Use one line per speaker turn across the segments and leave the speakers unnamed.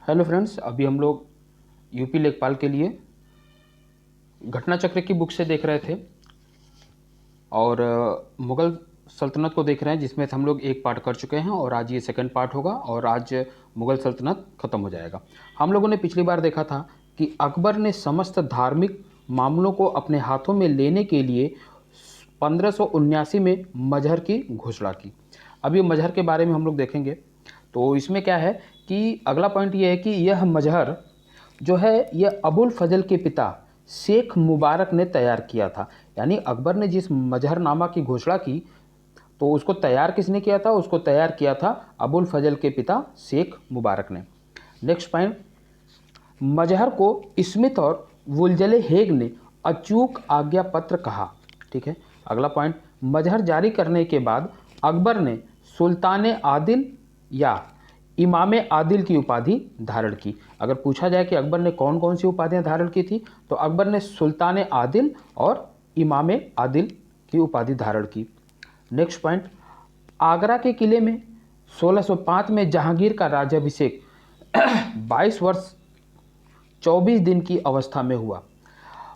Hello friends, अभी हम लोग यूपी लेखपाल के लिए घटना चक्र की बुक से देख रहे थे और मुग़ल सल्तनत को देख रहे हैं, जिसमें हम लोग एक पार्ट कर चुके हैं और आज ये सेकंड पार्ट होगा और आज मुग़ल सल्तनत ख़त्म हो जाएगा। हम लोगों ने पिछली बार देखा था कि अकबर ने समस्त धार्मिक मामलों को अपने हाथों में लेने के लिए 1579 में मजहर की घोषणा की। अब ये मजहर के बारे में हम लोग देखेंगे। तो इसमें क्या है कि अगला पॉइंट ये है कि यह मजहर जो है यह अबुल फजल के पिता शेख मुबारक ने तैयार किया था। यानी अकबर ने जिस मजहरनामा की घोषणा की तो उसको तैयार किसने किया था? उसको तैयार किया था अबुल फजल के पिता शेख मुबारक ने। नेक्स्ट पॉइंट, मजहर को स्मिथ और वुलजले हेग ने अचूक आज्ञा पत्र कहा। ठीक है। अगला पॉइंट, मजहर जारी करने के बाद अकबर ने सुल्तान आदिल या इमाम आदिल की उपाधि धारण की। अगर पूछा जाए कि अकबर ने कौन कौन सी उपाधियां धारण की थी तो अकबर ने सुल्तान आदिल और इमाम आदिल की उपाधि धारण की। नेक्स्ट पॉइंट, आगरा के किले में 1605 में जहांगीर का राज्याभिषेक 22 वर्ष 24 दिन की अवस्था में हुआ।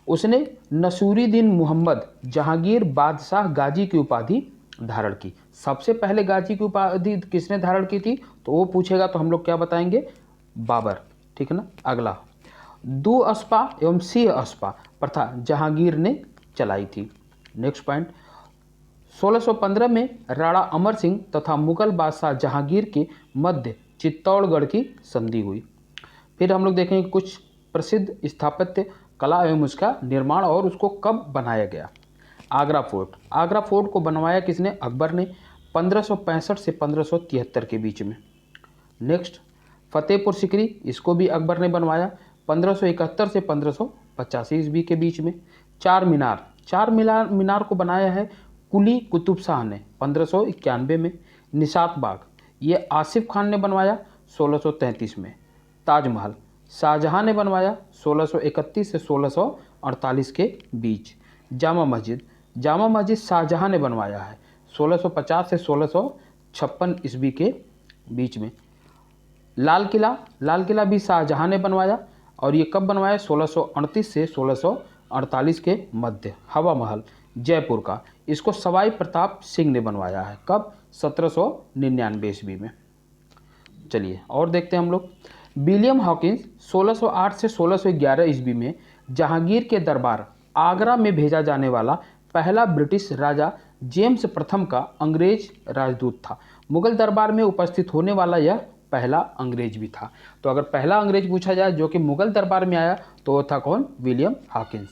उसने नसूरुद्दीन मोहम्मद जहांगीर बादशाह गाजी की उपाधि धारण की। सबसे पहले गाजी की उपाधि किसने धारण की थी? तो वो पूछेगा तो हम लोग क्या बताएंगे? बाबर। ठीक है ना। अगला, दो अस्पा एवं सिंह अस्पा प्रथा जहांगीर ने चलाई थी। नेक्स्ट पॉइंट, 1615 में राणा अमर सिंह तथा मुगल बादशाह जहांगीर के मध्य चित्तौड़गढ़ की संधि हुई। फिर हम लोग देखेंगे कुछ प्रसिद्ध स्थापत्य कला एवं उसका निर्माण और उसको कब बनाया गया। आगरा फोर्ट। आगरा फोर्ट को बनवाया किसने? अकबर ने 1565 से 1573 के बीच में। नेक्स्ट, फतेहपुर सिकरी, इसको भी अकबर ने बनवाया 1571 से 1585 ईस्वी के बीच में। चार मीनार को बनाया है कुली कुतुब शाह ने 1591 में। निशात बाग, ये आसिफ खान ने बनवाया 1633 में। ताजमहल शाहजहां ने बनवाया 1631 से 1648 के बीच। जामा मस्जिद शाहजहां ने बनवाया है 1650 से 1656 ईस्वी के बीच में। लाल किला भी शाहजहां ने बनवाया और ये कब बनवाया? 1638 से 1648 के मध्य। हवा महल जयपुर का, इसको सवाई प्रताप सिंह ने बनवाया है। कब? 1799 ईस्वी में। चलिए और देखते हैं हम लोग। विलियम हॉकिंस 1608 से 1611 ईस्वी में जहांगीर के दरबार आगरा में भेजा जाने वाला पहला ब्रिटिश राजा जेम्स प्रथम का अंग्रेज राजदूत था। मुगल दरबार में उपस्थित होने वाला यह पहला अंग्रेज भी था। तो अगर पहला अंग्रेज पूछा जाए जो कि मुगल दरबार में आया तो वो था कौन? William Hawkins.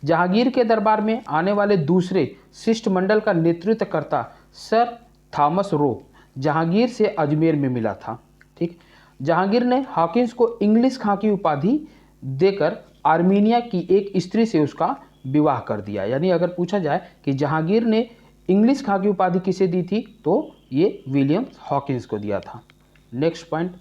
जहांगीर के दरबार में आने वाले दूसरे शिष्टमंडल का नेतृत्व करता सर थॉमस रो जहांगीर से अजमेर में मिला था। ठीक। जहांगीर ने हॉकिंस को इंग्लिश खां की उपाधि देकर आर्मीनिया की एक स्त्री से उसका विवाह कर दिया। यानी अगर पूछा जाए कि जहांगीर ने इंग्लिश खां की उपाधि किसे दी थी तो ये विलियम हॉकिंस को दिया था। नेक्स्ट पॉइंट,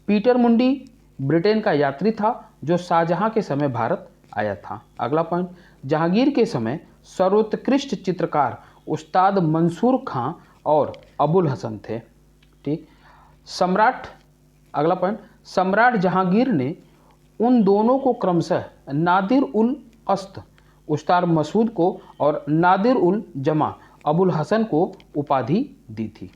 पीटर मुंडी ब्रिटेन का यात्री था जो शाहजहां के समय भारत आया था। अगला पॉइंट, जहांगीर के समय सर्वोत्कृष्ट चित्रकार उस्ताद मंसूर खां और अबुल हसन थे। ठीक। अगला पॉइंट, सम्राट जहांगीर ने उन दोनों को क्रमशः नादिर उल अस्त उस्ताद मसूद को और नादिर उल जमा अबुल हसन को उपाधि दी थी।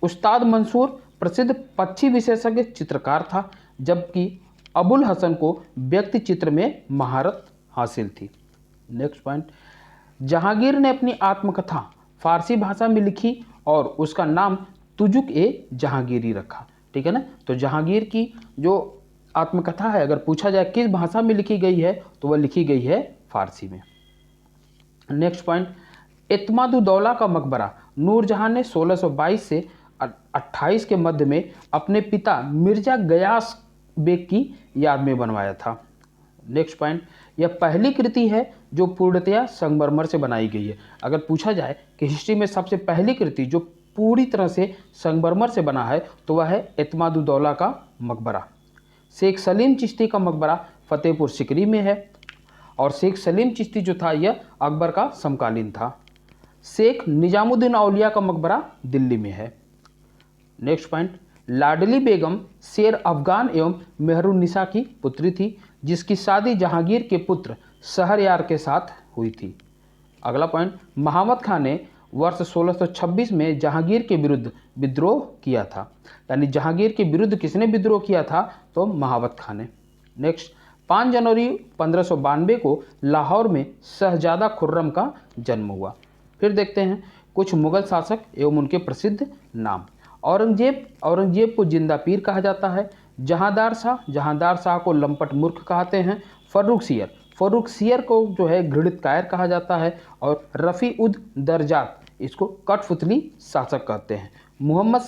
उस्ताद मंसूर प्रसिद्ध पक्षी विशेषज्ञ चित्रकार था जबकि अबुल हसन को व्यक्ति चित्र में महारत हासिल थी। नेक्स्ट पॉइंट, जहांगीर ने अपनी आत्मकथा फारसी भाषा में लिखी और उसका नाम तुजुक ए जहांगीरी रखा। ठीक है ना। तो जहांगीर की जो आत्मकथा है अगर पूछा जाए किस भाषा में लिखी गई है तो वह लिखी गई है फारसी में। नेक्स्ट पॉइंट, एतमादुद्दौला का मकबरा नूरजहां ने 1622 से 28 के मध्य में अपने पिता मिर्जा गयास बेग की याद में बनवाया था। नेक्स्ट पॉइंट, यह पहली कृति है जो पूर्णतया संगमरमर से बनाई गई है। अगर पूछा जाए कि हिस्ट्री में सबसे पहली कृति जो पूरी तरह से संगमरमर से बना है तो वह है एतमादुद्दौला का मकबरा। शेख सलीम चिश्ती का मकबरा फतेहपुर सिकरी में है और शेख सलीम चिश्ती जो था यह अकबर का समकालीन था। शेख निजामुद्दीन औलिया का मकबरा दिल्ली में है। नेक्स्ट पॉइंट, लाडली बेगम शेर अफगान एवं मेहरुन्निसा की पुत्री थी, जिसकी शादी जहांगीर के पुत्र शहरयार के साथ हुई थी। अगला पॉइंट, महामद खान ने वर्ष 1626 में जहांगीर के विरुद्ध विद्रोह किया था। यानी जहांगीर के विरुद्ध किसने विद्रोह किया था? तो महामद खान ने। नेक्स्ट, 5 जनवरी 1592 को लाहौर में शहजादा खुर्रम का जन्म हुआ। फिर देखते हैं कुछ मुगल शासक एवं उनके प्रसिद्ध नाम। औरंगजेब को जिंदा पीर कहा जाता है। जहांदार शाह को लंपट मूर्ख कहते हैं। फर्रुख सियर को जो है घृणित कायर कहा जाता है। और रफ़ी उद दरजात, इसको कठपुतली शासक कहते हैं। मोहम्मद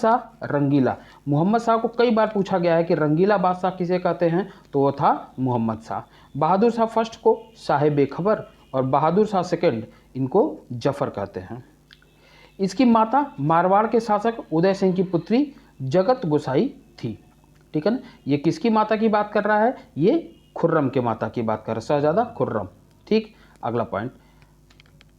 शाह को कई बार पूछा गया है कि रंगीला बादशाह किसे कहते हैं, तो वो था मोहम्मद शाह। बहादुर शाह फर्स्ट को शाह बेखबर और बहादुर शाह सेकंड इनको जफर कहते हैं। इसकी माता मारवाड़ के शासक उदय सिंह की पुत्री जगत गोसाई थी। ठीक है ना, ये किसकी माता की बात कर रहा है? ये खुर्रम के माता की बात कर रहा है, शहजादा खुर्रम। ठीक, अगला पॉइंट,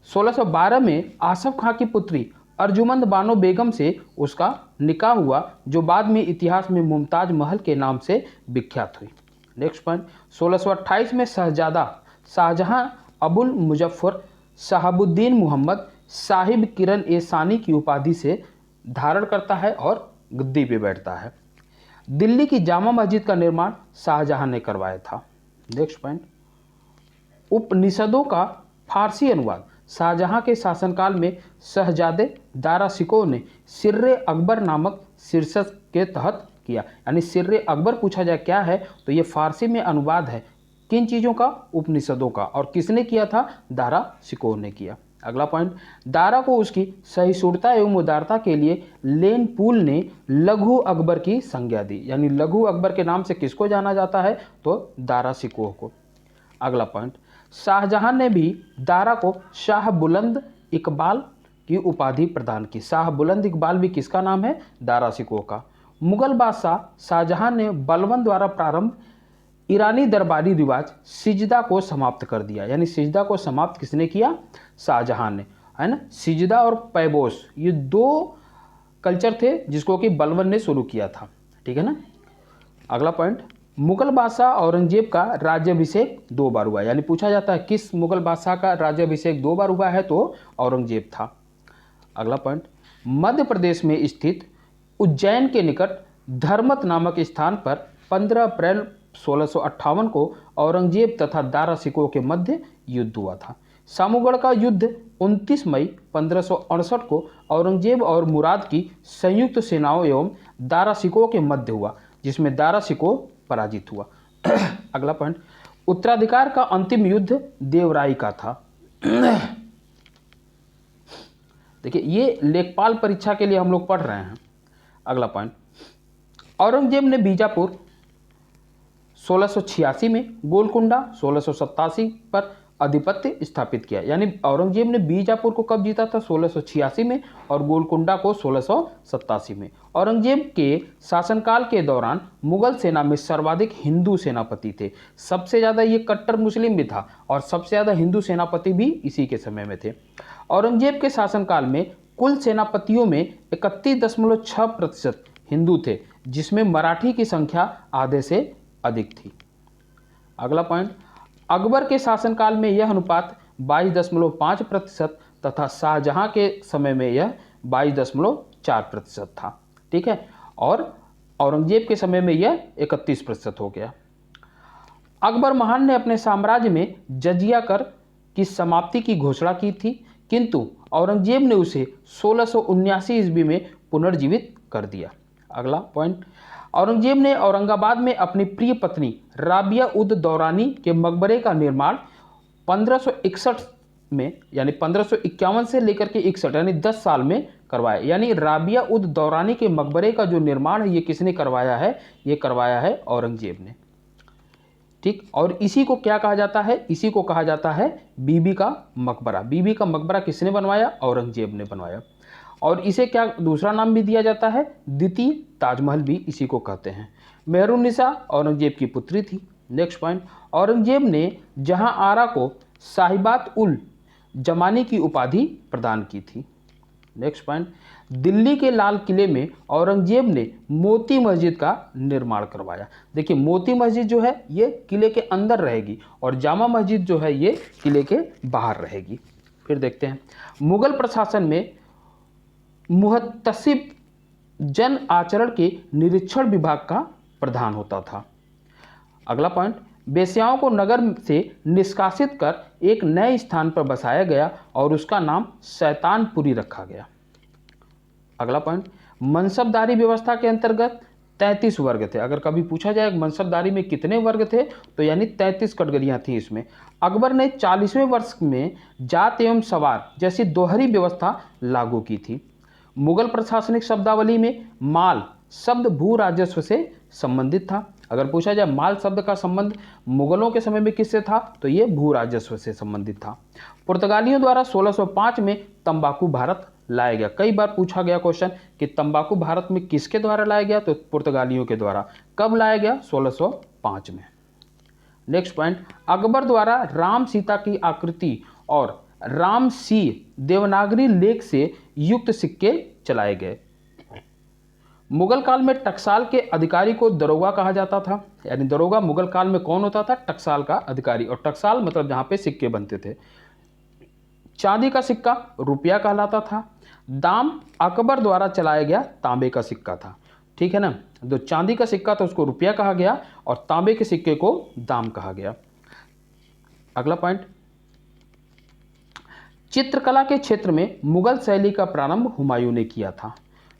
1612 में आसफ खां की पुत्री अर्जुमंद बानो बेगम से उसका निकाह हुआ, जो बाद में इतिहास में मुमताज महल के नाम से विख्यात हुई। नेक्स्ट पॉइंट, 1628 में शहजादा शाहजहां अबुल मुजफ्फर शहाबुद्दीन मोहम्मद साहिब किरण ए सानी की उपाधि से धारण करता है और गद्दी पे बैठता है। दिल्ली की जामा मस्जिद का निर्माण शाहजहां ने करवाया था। नेक्स्ट पॉइंट, उपनिषदों का फारसी अनुवाद शाहजहां के शासनकाल में शहजादे दारा शिकोह ने सिर्रे अकबर नामक शीर्षक के तहत किया। यानी सिर्रे अकबर पूछा जाए क्या है, तो ये फारसी में अनुवाद है। किन चीज़ों का? उपनिषदों का। और किसने किया था? दारा शिकोह ने किया। अगला पॉइंट, दारा को उसकी सहिष्णुता एवं उदारता के लिए लेन पूल ने लघु अकबर की संज्ञा दी। यानी लघु अकबर के नाम से किसको जाना जाता है? तो दारा शिकोह को। अगला पॉइंट, शाहजहां ने भी दारा को शाह बुलंद इकबाल की उपाधि प्रदान की। शाह बुलंद इकबाल भी किसका नाम है? दारा शिकोह का। मुगल बादशाह शाहजहां ने बलबन द्वारा प्रारंभ ईरानी दरबारी रिवाज सिजदा को समाप्त कर दिया। यानी सिजदा को समाप्त किसने किया? शाहजहां ने, है ना। सिजदा और पैबोस ये 2 कल्चर थे जिसको कि बलबन ने शुरू किया था। ठीक है ना। अगला पॉइंट, मुगल बादशाह औरंगजेब का राज्याभिषेक 2 बार हुआ। यानी पूछा जाता है किस मुगल बादशाह का राज्याभिषेक 2 बार हुआ है, तो औरंगजेब था। अगला पॉइंट, मध्य प्रदेश में स्थित उज्जैन के निकट धर्मत नामक स्थान पर 15 अप्रैल 1658 को औरंगजेब तथा दारा शिकोह के मध्य युद्ध हुआ था। सामूगढ़ का युद्ध 29 मई 1568 को औरंगजेब और मुराद की संयुक्त सेनाओं एवं दारा शिकोह के मध्य हुआ, जिसमें दारा शिकोह पराजित हुआ। अगला पॉइंट, उत्तराधिकार का अंतिम युद्ध देवराई का था। देखिए ये लेखपाल परीक्षा के लिए हम लोग पढ़ रहे हैं। अगला पॉइंट, औरंगजेब ने बीजापुर 1686 में, गोलकुंडा 1687 पर आधिपत्य स्थापित किया। यानी औरंगजेब ने बीजापुर को कब जीता था? 1686 में, और गोलकुंडा को 1687 में। औरंगजेब के शासनकाल के दौरान मुगल सेना में सर्वाधिक हिंदू सेनापति थे। सबसे ज़्यादा ये कट्टर मुस्लिम भी था और सबसे ज़्यादा हिंदू सेनापति भी इसी के समय में थे। औरंगजेब के शासनकाल में कुल सेनापतियों में 31.6% हिंदू थे, जिसमें मराठी की संख्या आधे से अधिक थी। अगला पॉइंट, अकबर के शासनकाल में यह अनुपात 22.5% तथा शाहजहां के समय में यह 22.4% था। ठीक है, और औरंगजेब के समय में यह 31% हो गया। अकबर महान ने अपने साम्राज्य में जजिया कर की समाप्ति की घोषणा की थी, किंतु औरंगजेब ने उसे 1679 ईस्वी में पुनर्जीवित कर दिया। अगला पॉइंट, औरंगजेब ने औरंगाबाद में अपनी प्रिय पत्नी राबिया उद दौरानी के मकबरे का निर्माण 1561 में, यानी 1551 से लेकर के 61 यानी 10 साल में करवाया। यानी राबिया उद दौरानी के मकबरे का जो निर्माण है ये किसने करवाया है? ये करवाया है औरंगजेब ने। ठीक, और इसी को क्या कहा जाता है? इसी को कहा जाता है बीबी का मकबरा। बीबी का मकबरा किसने बनवाया? औरंगजेब ने बनवाया। और इसे क्या दूसरा नाम भी दिया जाता है? द्वितीय ताजमहल भी इसी को कहते हैं। मेहरुन्निसा औरंगजेब की पुत्री थी। नेक्स्ट पॉइंट, औरंगजेब ने जहां आरा को साहिबात उल जमानी की उपाधि प्रदान की थी। नेक्स्ट पॉइंट, दिल्ली के लाल किले में औरंगजेब ने मोती मस्जिद का निर्माण करवाया। देखिए मोती मस्जिद जो है ये किले के अंदर रहेगी और जामा मस्जिद जो है ये किले के बाहर रहेगी। फिर देखते हैं, मुगल प्रशासन में मुहतसिब जन आचरण के निरीक्षण विभाग का प्रधान होता था। अगला पॉइंट, वेश्याओं को नगर से निष्कासित कर एक नए स्थान पर बसाया गया और उसका नाम शैतानपुरी रखा गया। अगला पॉइंट, मनसबदारी व्यवस्था के अंतर्गत 33 वर्ग थे। अगर कभी पूछा जाए मनसबदारी में कितने वर्ग थे तो यानी 33 कैटेगरियां थी इसमें। अकबर ने 40वें वर्ष में जात एवं सवार जैसी दोहरी व्यवस्था लागू की थी। मुगल प्रशासनिक शब्दावली में माल शब्द भू राजस्व से संबंधित था। अगर पूछा जाए माल शब्द का संबंध मुगलों के समय में किससे था तो ये भू राजस्व से संबंधित था। पुर्तगालियों द्वारा 1605 में तंबाकू भारत लाया गया। कई बार पूछा गया क्वेश्चन कि तंबाकू भारत में किसके द्वारा लाया गया, तो पुर्तगालियों के द्वारा। कब लाया गया? 1605 में। नेक्स्ट पॉइंट, अकबर द्वारा राम सीता की आकृति और राम सी देवनागरी लेख से युक्त सिक्के चलाए गए। मुगल काल में टकसाल के अधिकारी को दरोगा कहा जाता था, यानी दरोगा मुगल काल में कौन होता था? टकसाल का अधिकारी। और टकसाल मतलब जहां पे सिक्के बनते थे। चांदी का सिक्का रुपया कहलाता था। दाम अकबर द्वारा चलाया गया तांबे का सिक्का था, ठीक है ना। तो चांदी का सिक्का तो उसको रुपया कहा गया और तांबे के सिक्के को दाम कहा गया। अगला पॉइंट, चित्रकला के क्षेत्र में मुगल शैली का प्रारंभ हुमायूं ने किया था,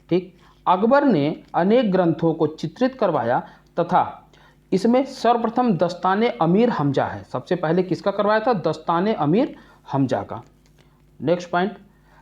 ठीक। अकबर ने अनेक ग्रंथों को चित्रित करवाया तथा इसमें सर्वप्रथम दस्ताने अमीर हमजा है। सबसे पहले किसका करवाया था? दस्ताने अमीर हमजा का। नेक्स्ट पॉइंट,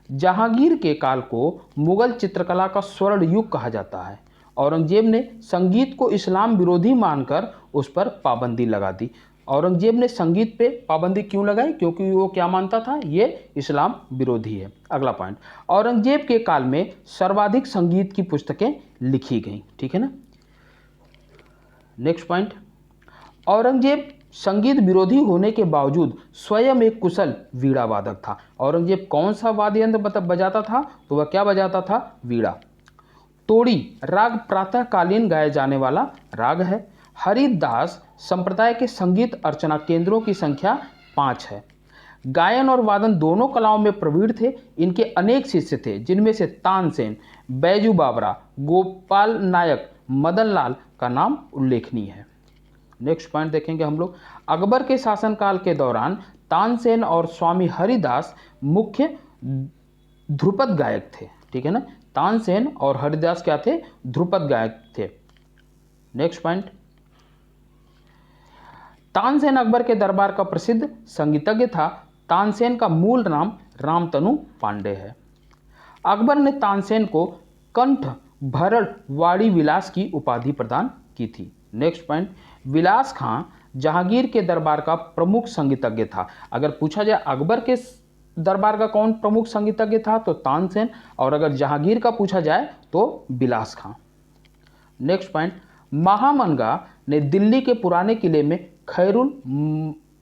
जहांगीर के काल को मुगल चित्रकला का स्वर्ण युग कहा जाता है। औरंगजेब ने संगीत को इस्लाम विरोधी मानकर उस पर पाबंदी लगा दी। औरंगजेब ने संगीत पे पाबंदी क्यों लगाई? क्योंकि वो क्या मानता था? ये इस्लाम विरोधी है। अगला पॉइंट, औरंगजेब के काल में सर्वाधिक संगीत की पुस्तकें लिखी गई, ठीक है ना। नेक्स्ट पॉइंट, औरंगजेब संगीत विरोधी होने के बावजूद स्वयं एक कुशल वीणा वादक था। औरंगजेब कौन सा वाद्य यंत्र बजाता था? तो वह क्या बजाता था? वीणा। तोड़ी राग प्रातःकालीन गाया जाने वाला राग है। हरिदास संप्रदाय के संगीत अर्चना केंद्रों की संख्या 5 है। गायन और वादन दोनों कलाओं में प्रवीण थे। इनके अनेक शिष्य थे जिनमें से तानसेन, बैजू बावरा, गोपाल नायक, मदन लाल का नाम उल्लेखनीय है। नेक्स्ट पॉइंट देखेंगे हम लोग, अकबर के शासनकाल के दौरान तानसेन और स्वामी हरिदास मुख्य ध्रुपद गायक थे, ठीक है ना। तानसेन और हरिदास क्या थे? ध्रुपद गायक थे। नेक्स्ट पॉइंट, तानसेन अकबर के दरबार का प्रसिद्ध संगीतज्ञ था। तानसेन का मूल नाम रामतनु पांडे है। अकबर ने तानसेन को कंठ भरण वाणी विलास की उपाधि प्रदान की थी। नेक्स्ट पॉइंट, विलास खां जहांगीर के दरबार का प्रमुख संगीतज्ञ था। अगर पूछा जाए अकबर के दरबार का कौन प्रमुख संगीतज्ञ था तो तानसेन, और अगर जहांगीर का पूछा जाए तो विलास खां। नेक्स्ट पॉइंट, महामनगा ने दिल्ली के पुराने किले में खैरुल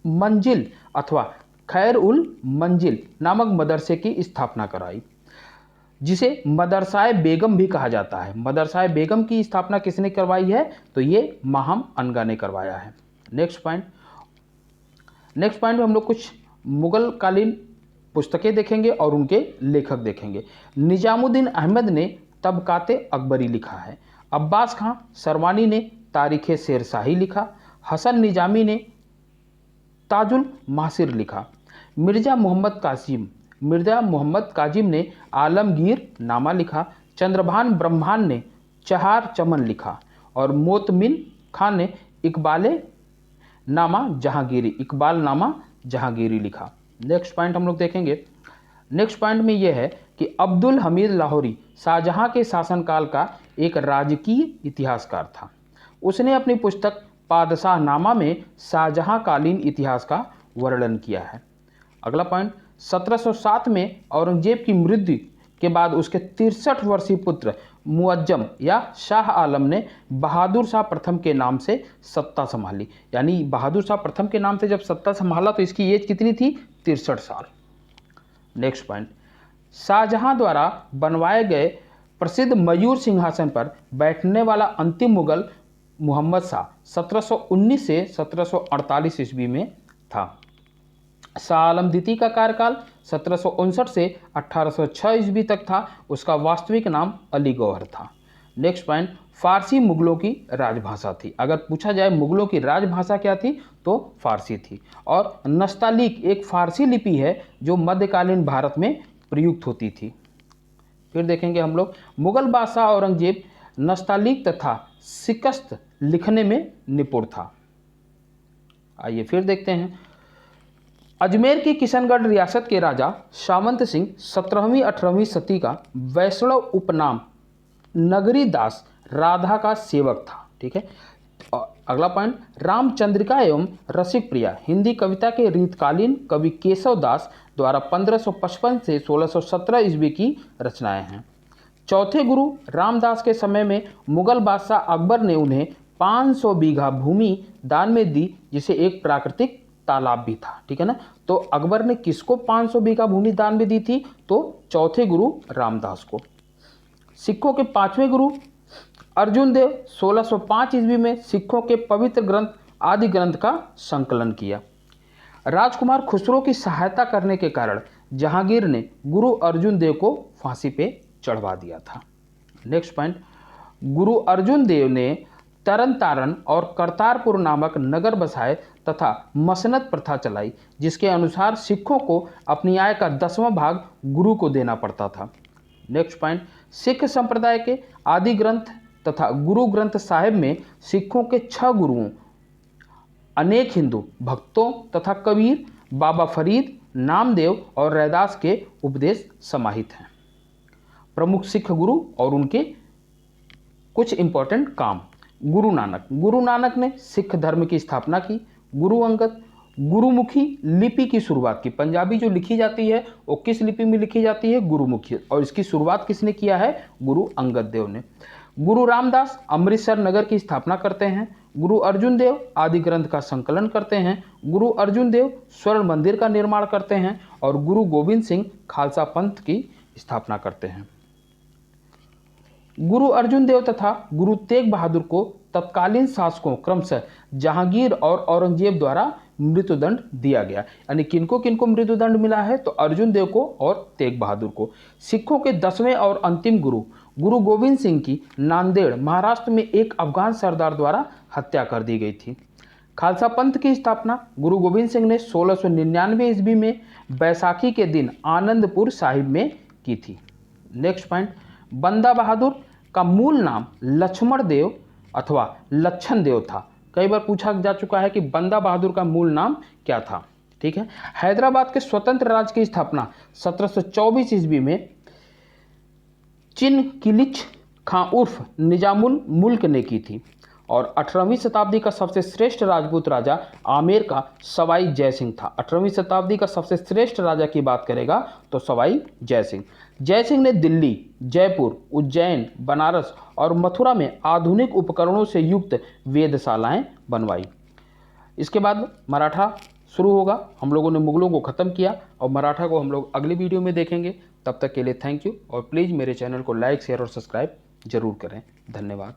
मंजिल अथवा खैर उल मंजिल नामक मदरसे की स्थापना कराई, जिसे मदरसाए बेगम भी कहा जाता है। मदरसाए बेगम की स्थापना किसने करवाई है? तो ये महाम अनगा ने करवाया है। नेक्स्ट पॉइंट में हम लोग कुछ मुगल कालीन पुस्तकें देखेंगे और उनके लेखक देखेंगे। निजामुद्दीन अहमद ने तबकाते अकबरी लिखा है। अब्बास खां सरवानी ने तारीख़ शेरशाही लिखा। हसन निजामी ने ताजुल मासिर लिखा। मिर्ज़ा मोहम्मद काजिम ने आलमगीर नामा लिखा। चंद्रभान ब्रह्मान ने चहार चमन लिखा और मोतमिन खान ने इकबाल नामा जहांगीरी लिखा। नेक्स्ट पॉइंट हम लोग देखेंगे। नेक्स्ट पॉइंट में यह है कि अब्दुल हमीद लाहौरी शाहजहां के शासनकाल का एक राजकीय इतिहासकार था। उसने अपनी पुस्तक पादशाहनामा में शाहजहां कालीन इतिहास का वर्णन किया है। अगला पॉइंट, 1707 में औरंगजेब की मृत्यु के बाद उसके 63 वर्षीय पुत्र मुअज्जम या शाह आलम ने बहादुर शाह प्रथम के नाम से सत्ता संभाली। यानी बहादुर शाह प्रथम के नाम से जब सत्ता संभाला तो इसकी एज कितनी थी? 63 साल। नेक्स्ट पॉइंट, शाहजहां द्वारा बनवाए गए प्रसिद्ध मयूर सिंहासन पर बैठने वाला अंतिम मुगल मोहम्मद शाह 1719 से 1748 ईस्वी में था। शाह आलम द्वितीय का कार्यकाल 1759 से 1806 ईस्वी तक था। उसका वास्तविक नाम अली गौहर था। नेक्स्ट पॉइंट, फारसी मुगलों की राजभाषा थी। अगर पूछा जाए मुगलों की राजभाषा क्या थी तो फारसी थी। और नस्तालीक एक फारसी लिपि है जो मध्यकालीन भारत में प्रयुक्त होती थी। फिर देखेंगे हम लोग, मुगल बादशाह औरंगजेब नस्तालीक तथा शिकस्त लिखने में निपुण था। आइए फिर देखते हैं, अजमेर की किशनगढ़ रियासत के राजा सामंत सिंह 17वीं-18वीं सदी का वैष्णव उपनाम नगरी दास राधा का सेवक था। ठीक है। और अगला पॉइंट, रामचंद्रिका एवं रसिक प्रिया हिंदी कविता के रीतकालीन कवि केशव दास द्वारा 1555 से 1617 ईस्वी की रचनाएं हैं। चौथे गुरु रामदास के समय में मुगल बादशाह अकबर ने उन्हें 500 बीघा भूमि दान में दी, जिसे एक प्राकृतिक तालाब भी था। ठीक है ना। तो अकबर ने किसको 500 बीघा भूमि दान में दी थी? तो चौथे गुरु रामदास को। सिखों के पांचवें गुरु अर्जुन देव 1605 ईस्वी में सिखों के पवित्र ग्रंथ आदि ग्रंथ का संकलन किया। राजकुमार खुसरो की सहायता करने के कारण जहांगीर ने गुरु अर्जुन देव को फांसी पे चढ़वा दिया था। नेक्स्ट पॉइंट, गुरु अर्जुन देव ने तरन तारण और करतारपुर नामक नगर बसाए तथा मसनद प्रथा चलाई, जिसके अनुसार सिखों को अपनी आय का 10वां भाग गुरु को देना पड़ता था। नेक्स्ट पॉइंट, सिख संप्रदाय के आदि ग्रंथ तथा गुरु ग्रंथ साहिब में सिखों के 6 गुरुओं, अनेक हिंदू भक्तों तथा कबीर, बाबा फरीद, नामदेव और रैदास के उपदेश समाहित हैं। प्रमुख सिख गुरु और उनके कुछ इंपॉर्टेंट काम। गुरु नानक ने सिख धर्म की स्थापना की। गुरु अंगद गुरुमुखी लिपि की शुरुआत की। पंजाबी जो लिखी जाती है वो किस लिपि में लिखी जाती है? गुरुमुखी। और इसकी शुरुआत किसने किया है? गुरु अंगद देव ने। गुरु रामदास अमृतसर नगर की स्थापना करते हैं। गुरु अर्जुन देव आदि ग्रंथ का संकलन करते हैं। गुरु अर्जुन देव स्वर्ण मंदिर का निर्माण करते हैं और गुरु गोविंद सिंह खालसा पंथ की स्थापना करते हैं। गुरु अर्जुन देव तथा गुरु तेग बहादुर को तत्कालीन शासकों क्रमशः जहांगीर और औरंगजेब द्वारा मृत्युदंड दिया गया। यानी किनको किनको मृत्युदंड मिला है? तो अर्जुन देव को और तेग बहादुर को। सिखों के 10वें और अंतिम गुरु गुरु गोविंद सिंह की नांदेड़ महाराष्ट्र में एक अफगान सरदार द्वारा हत्या कर दी गई थी। खालसा पंथ की स्थापना गुरु गोविंद सिंह ने 1699 ईस्वी में बैसाखी के दिन आनंदपुर साहिब में की थी। नेक्स्ट पॉइंट, बंदा बहादुर का मूल नाम लक्ष्मण देव अथवा लक्षण देव था। कई बार पूछा जा चुका है कि बंदा बहादुर का मूल नाम क्या था। ठीक है। हैदराबाद के स्वतंत्र राज्य की स्थापना 1724 ईस्वी में चिन किलिच खां उर्फ निजामुल मुल्क ने की थी। और 18वीं शताब्दी का सबसे श्रेष्ठ राजपूत राजा आमेर का सवाई जय सिंह था। 18वीं शताब्दी का सबसे श्रेष्ठ राजा की बात करेगा तो सवाई जय सिंह। जय सिंह ने दिल्ली, जयपुर, उज्जैन, बनारस और मथुरा में आधुनिक उपकरणों से युक्त वेधशालाएं बनवाई। इसके बाद मराठा शुरू होगा। हम लोगों ने मुगलों को ख़त्म किया और मराठा को हम लोग अगली वीडियो में देखेंगे। तब तक के लिए थैंक यू और प्लीज़ मेरे चैनल को लाइक, शेयर और सब्सक्राइब जरूर करें। धन्यवाद।